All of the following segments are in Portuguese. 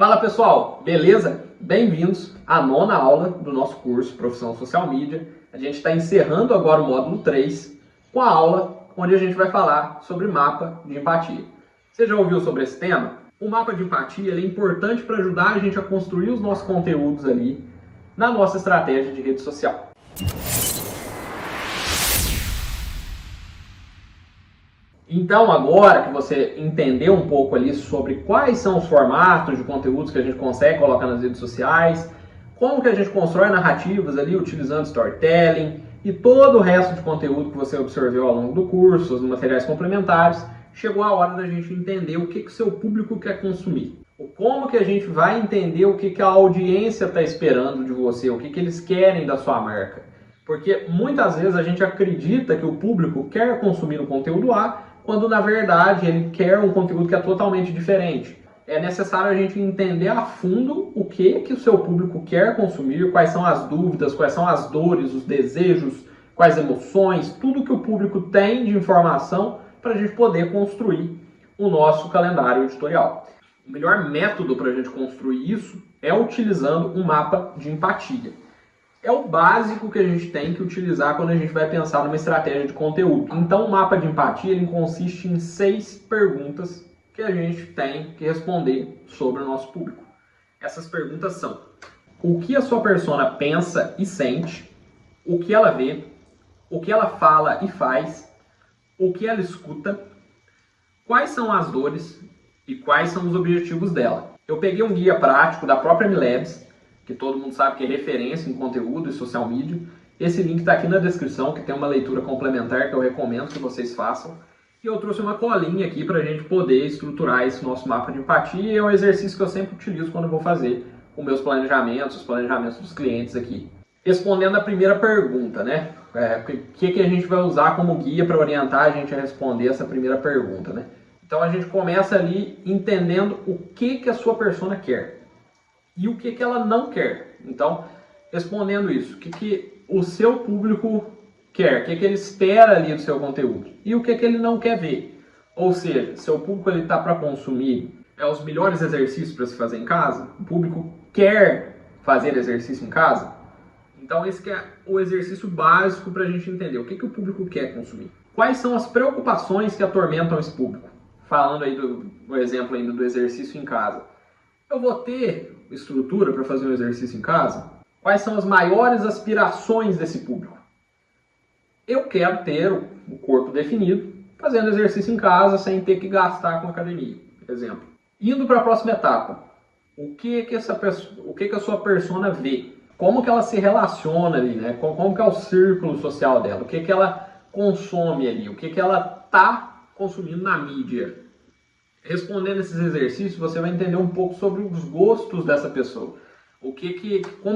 Fala pessoal, beleza? Bem-vindos à 9ª aula do nosso curso Profissão Social Media. A gente está encerrando agora o módulo 3 com a aula onde a gente vai falar sobre mapa de empatia. Você já ouviu sobre esse tema? O mapa de empatia ele é importante para ajudar a gente a construir os nossos conteúdos ali na nossa estratégia de rede social. Então, agora que você entendeu um pouco ali sobre quais são os formatos de conteúdos que a gente consegue colocar nas redes sociais, como que a gente constrói narrativas ali utilizando storytelling e todo o resto de conteúdo que você absorveu ao longo do curso, os materiais complementares, chegou a hora da gente entender o que o seu público quer consumir. Como que a gente vai entender o que a audiência está esperando de você, o que eles querem da sua marca. Porque muitas vezes a gente acredita que o público quer consumir o conteúdo A, quando na verdade ele quer um conteúdo que é totalmente diferente. É necessário a gente entender a fundo o que o seu público quer consumir, quais são as dúvidas, quais são as dores, os desejos, quais emoções, tudo que o público tem de informação para a gente poder construir o nosso calendário editorial. O melhor método para a gente construir isso é utilizando um mapa de empatia. É o básico que a gente tem que utilizar quando a gente vai pensar numa estratégia de conteúdo. Então, o mapa de empatia ele consiste em 6 perguntas que a gente tem que responder sobre o nosso público. Essas perguntas são: o que a sua persona pensa e sente, o que ela vê, o que ela fala e faz, o que ela escuta, quais são as dores e quais são os objetivos dela. Eu peguei um guia prático da própria MLabs, que todo mundo sabe que é referência em conteúdo e social media. Esse link está aqui na descrição, que tem uma leitura complementar que eu recomendo que vocês façam. E eu trouxe uma colinha aqui para a gente poder estruturar esse nosso mapa de empatia. E é um exercício que eu sempre utilizo quando eu vou fazer os meus planejamentos, os planejamentos dos clientes aqui. Respondendo a primeira pergunta, né? O que a gente vai usar como guia para orientar a gente a responder essa primeira pergunta, né? Então a gente começa ali entendendo o que a sua persona quer e o que ela não quer. Então, respondendo isso, o que o seu público quer, o que ele espera ali do seu conteúdo e o que ele não quer ver. Ou seja, seu público está para consumir os melhores exercícios para se fazer em casa, o público quer fazer exercício em casa. Então, esse que é o exercício básico para a gente entender o que o público quer consumir. Quais são as preocupações que atormentam esse público? Falando aí do exemplo ainda do exercício em casa. Eu vou ter estrutura para fazer um exercício em casa? Quais são as maiores aspirações desse público? Eu quero ter o corpo definido, fazendo exercício em casa sem ter que gastar com academia, por exemplo. Indo para a próxima etapa, o que a sua persona vê? Como que ela se relaciona ali, né? Como que é o círculo social dela? O que ela consome ali? O que ela está consumindo na mídia? Respondendo esses exercícios, você vai entender um pouco sobre os gostos dessa pessoa. Como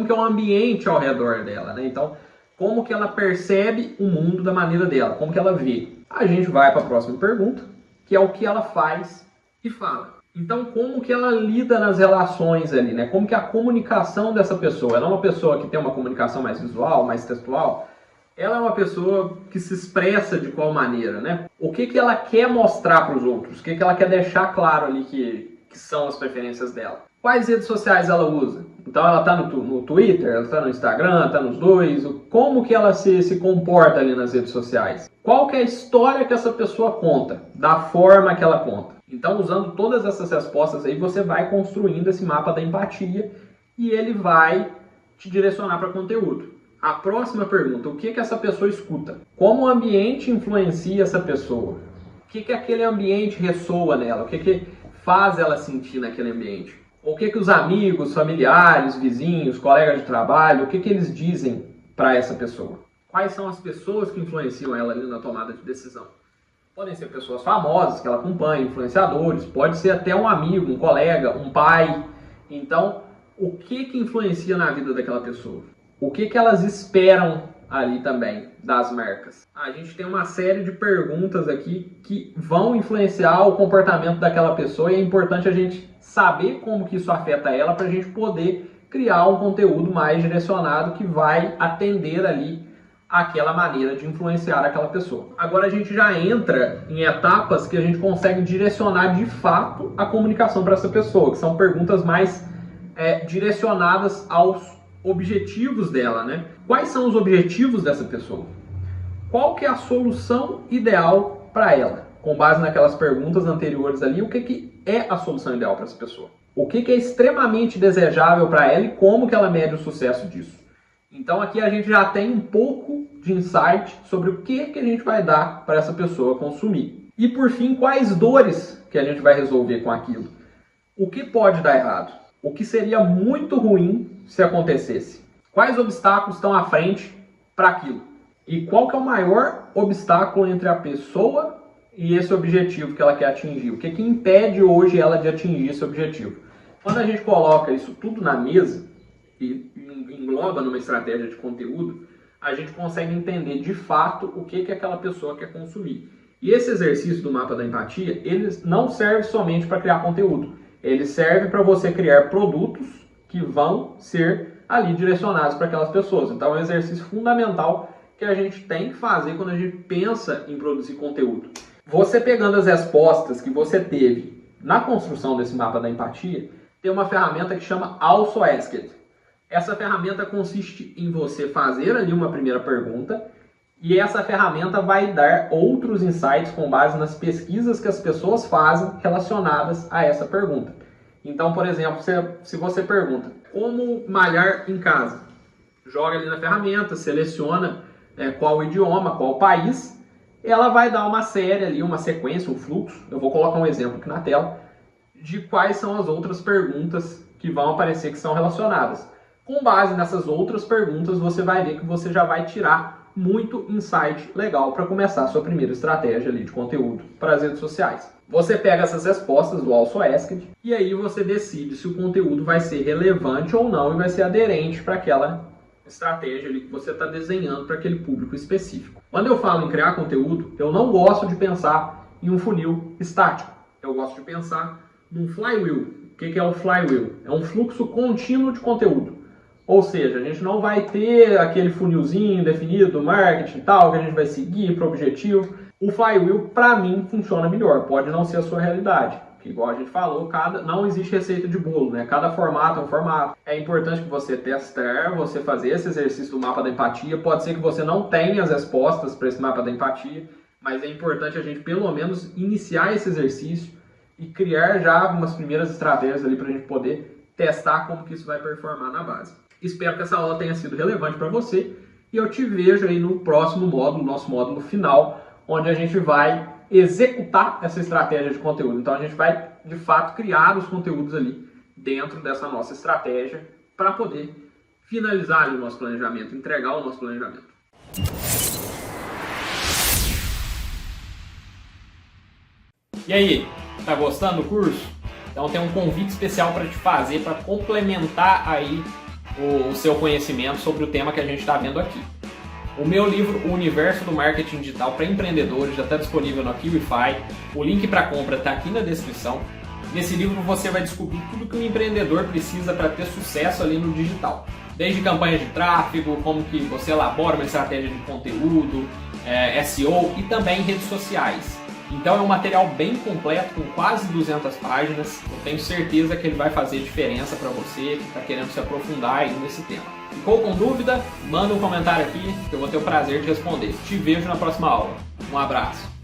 que é o ambiente ao redor dela, né? Então, como que ela percebe o mundo da maneira dela, como que ela vê. A gente vai para a próxima pergunta, que é o que ela faz e fala. Então, como que ela lida nas relações ali, né? Como que é a comunicação dessa pessoa? Ela é uma pessoa que tem uma comunicação mais visual, mais textual? Ela é uma pessoa que se expressa de qual maneira, né? O que ela quer mostrar para os outros? O que ela quer deixar claro ali que são as preferências dela? Quais redes sociais ela usa? Então ela está no Twitter, ela está no Instagram, está nos dois. Como que ela se comporta ali nas redes sociais? Qual que é a história que essa pessoa conta? Da forma que ela conta? Então, usando todas essas respostas aí, você vai construindo esse mapa da empatia e ele vai te direcionar para conteúdo. A próxima pergunta, o que essa pessoa escuta? Como o ambiente influencia essa pessoa? O que aquele ambiente ressoa nela? O que faz ela sentir naquele ambiente? O que os amigos, familiares, vizinhos, colegas de trabalho, o que eles dizem para essa pessoa? Quais são as pessoas que influenciam ela ali na tomada de decisão? Podem ser pessoas famosas que ela acompanha, influenciadores, pode ser até um amigo, um colega, um pai. Então, o que influencia na vida daquela pessoa? O que elas esperam ali também das marcas? A gente tem uma série de perguntas aqui que vão influenciar o comportamento daquela pessoa e é importante a gente saber como que isso afeta ela para a gente poder criar um conteúdo mais direcionado que vai atender ali aquela maneira de influenciar aquela pessoa. Agora a gente já entra em etapas que a gente consegue direcionar de fato a comunicação para essa pessoa, que são perguntas mais direcionadas aos objetivos dela, né? Quais são os objetivos dessa pessoa? Qual que é a solução ideal para ela? Com base naquelas perguntas anteriores ali, o que é a solução ideal para essa pessoa? O que é extremamente desejável para ela e como que ela mede o sucesso disso? Então aqui a gente já tem um pouco de insight sobre o que a gente vai dar para essa pessoa consumir. E por fim, quais dores que a gente vai resolver com aquilo? O que pode dar errado? O que seria muito ruim se acontecesse? Quais obstáculos estão à frente para aquilo? E qual que é o maior obstáculo entre a pessoa e esse objetivo que ela quer atingir? O que impede hoje ela de atingir esse objetivo? Quando a gente coloca isso tudo na mesa e engloba numa estratégia de conteúdo, a gente consegue entender de fato o que aquela pessoa quer consumir. E esse exercício do mapa da empatia, ele não serve somente para criar conteúdo. Ele serve para você criar produtos que vão ser ali direcionados para aquelas pessoas. Então é um exercício fundamental que a gente tem que fazer quando a gente pensa em produzir conteúdo. Você pegando as respostas que você teve na construção desse mapa da empatia, tem uma ferramenta que chama Also Asked. Essa ferramenta consiste em você fazer ali uma primeira pergunta e essa ferramenta vai dar outros insights com base nas pesquisas que as pessoas fazem relacionadas a essa pergunta. Então, por exemplo, se você pergunta como malhar em casa, joga ali na ferramenta, seleciona qual idioma, qual país, ela vai dar uma série ali, uma sequência, um fluxo, eu vou colocar um exemplo aqui na tela, de quais são as outras perguntas que vão aparecer que são relacionadas. Com base nessas outras perguntas, você vai ver que você já vai tirar muito insight legal para começar a sua primeira estratégia ali de conteúdo para as redes sociais. Você pega essas respostas do Also Asked e aí você decide se o conteúdo vai ser relevante ou não e vai ser aderente para aquela estratégia ali que você está desenhando para aquele público específico. Quando eu falo em criar conteúdo, eu não gosto de pensar em um funil estático. Eu gosto de pensar num flywheel. O que é o flywheel? É um fluxo contínuo de conteúdo. Ou seja, a gente não vai ter aquele funilzinho definido do marketing e tal, que a gente vai seguir para o objetivo. O flywheel, para mim, funciona melhor. Pode não ser a sua realidade. Porque, igual a gente falou, não existe receita de bolo, né? Cada formato é um formato. É importante que você testar, você fazer esse exercício do mapa da empatia. Pode ser que você não tenha as respostas para esse mapa da empatia, mas é importante a gente, pelo menos, iniciar esse exercício e criar já algumas primeiras estratégias ali para a gente poder testar como que isso vai performar na base. Espero que essa aula tenha sido relevante para você e eu te vejo aí no próximo módulo, nosso módulo final, onde a gente vai executar essa estratégia de conteúdo. Então a gente vai, de fato, criar os conteúdos ali dentro dessa nossa estratégia para poder finalizar ali o nosso planejamento, entregar o nosso planejamento. E aí, tá gostando do curso? Então tem um convite especial para te fazer, para complementar aí o seu conhecimento sobre o tema que a gente está vendo aqui. O meu livro, O Universo do Marketing Digital para Empreendedores, já está disponível no Kiwify. O link para compra está aqui na descrição. Nesse livro você vai descobrir tudo que um empreendedor precisa para ter sucesso ali no digital. Desde campanhas de tráfego, como que você elabora uma estratégia de conteúdo, SEO e também redes sociais. Então é um material bem completo, com quase 200 páginas. Eu tenho certeza que ele vai fazer diferença para você que está querendo se aprofundar aí nesse tema. Ficou com dúvida? Manda um comentário aqui que eu vou ter o prazer de responder. Te vejo na próxima aula. Um abraço!